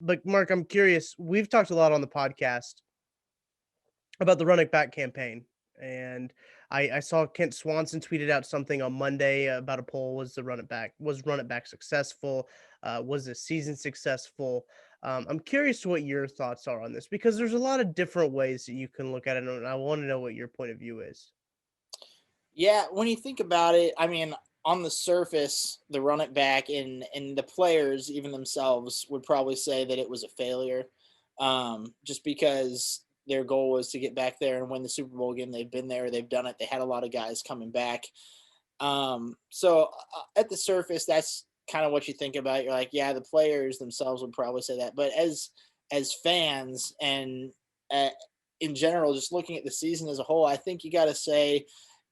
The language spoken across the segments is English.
But Mark, I'm curious. We've talked a lot on the podcast about the run it back campaign. And I saw Kent Swanson tweeted out something on Monday about a poll. Was run it back successful? Was the season successful? I'm curious to what your thoughts are on this because there's a lot of different ways that you can look at it, and I want to know what your point of view is. Yeah, when you think about it, I mean, on the surface, the run it back and the players, even themselves, would probably say that it was a failure, just because their goal was to get back there and win the Super Bowl again. They've been there, they've done it. They had a lot of guys coming back. At the surface, that's kind of what you think about. You're like, yeah, the players themselves would probably say that, but as fans and uh, in general, just looking at the season as a whole, I think you got to say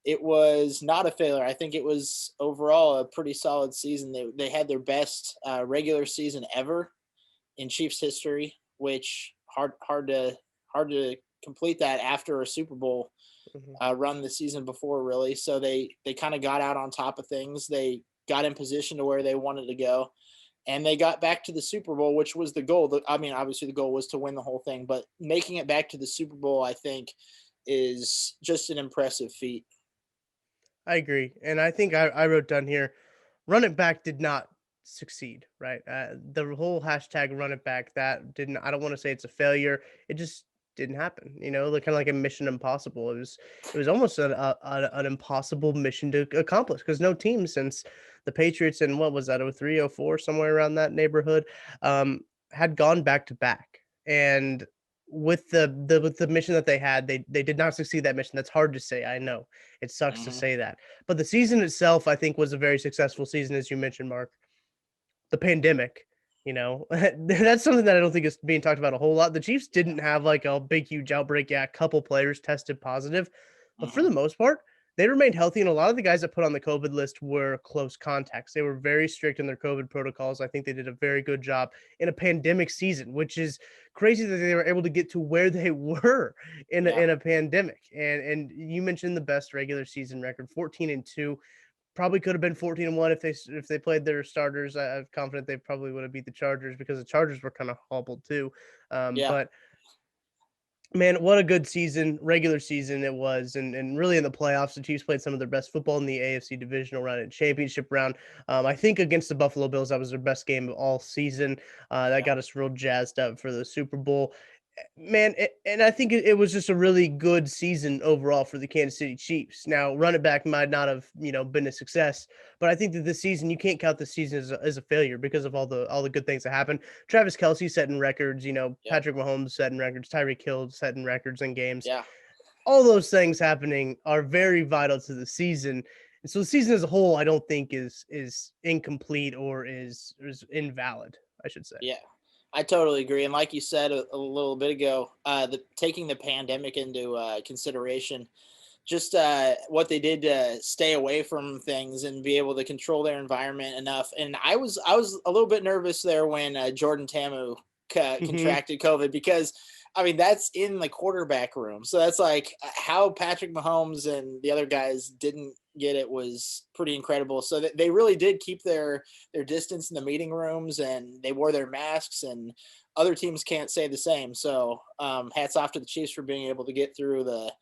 it was not a failure. I think it was overall a pretty solid season. They had their best regular season ever in Chiefs history, which hard to complete that after a Super Bowl Mhm. run the season before, really. So they kind of got out on top of things. They got in position to where they wanted to go, and they got back to the Super Bowl, which was the goal. I mean, obviously the goal was to win the whole thing, but making it back to the Super Bowl, I think, is just an impressive feat. I agree, and I think I wrote down here, run it back did not succeed, right? The whole hashtag run it back that didn't. I don't want to say it's a failure. It just didn't happen. Like kind of like a mission impossible. It was almost an impossible mission to accomplish because no team since the Patriots in what was that 03, 04, somewhere around that neighborhood, um, had gone back to back and. With the mission that they had, they did not succeed that mission. That's hard to say. I know it sucks to Hmm. say that, but the season itself, I think, was a very successful season, as you mentioned, Mark. The pandemic, that's something that I don't think is being talked about a whole lot. The Chiefs didn't have like a big, huge outbreak. Yeah, a couple players tested positive, but for Hmm. the most part, they remained healthy. And a lot of the guys that put on the COVID list were close contacts. They were very strict in their COVID protocols. I think they did a very good job in a pandemic season, which is crazy that they were able to get to where they were Yeah. in a pandemic. And you mentioned the best regular season record, 14-2. Probably could have been 14-1 if they played their starters. I'm confident they probably would have beat the Chargers because the Chargers were kind of hobbled too. Yeah. But man, what a good season, regular season it was, and really in the playoffs, the Chiefs played some of their best football in the AFC divisional round and championship round. I think against the Buffalo Bills, that was their best game of all season. That Yeah. got us real jazzed up for the Super Bowl. Man, and I think it was just a really good season overall for the Kansas City Chiefs. Now, run it back might not have been a success, but I think that this season you can't count the season as a failure because of all the good things that happened. Travis Kelsey setting records, Yep. Patrick Mahomes setting records, Tyreek Hill setting records in games. Yeah. All those things happening are very vital to the season. And so the season as a whole, I don't think is incomplete or is invalid, I should say. Yeah. I totally agree. And like you said a little bit ago, taking the pandemic into consideration, just what they did to stay away from things and be able to control their environment enough. And I was a little bit nervous there when Jordan Tamu Hmm. contracted COVID, because I mean that's in the quarterback room. So that's like how Patrick Mahomes and the other guys didn't get it was pretty incredible. So that they really did keep their distance in the meeting rooms, and they wore their masks, and other teams can't say the same. So hats off to the Chiefs for being able to get through the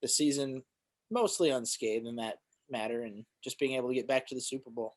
season mostly unscathed in that matter, and just being able to get back to the Super Bowl.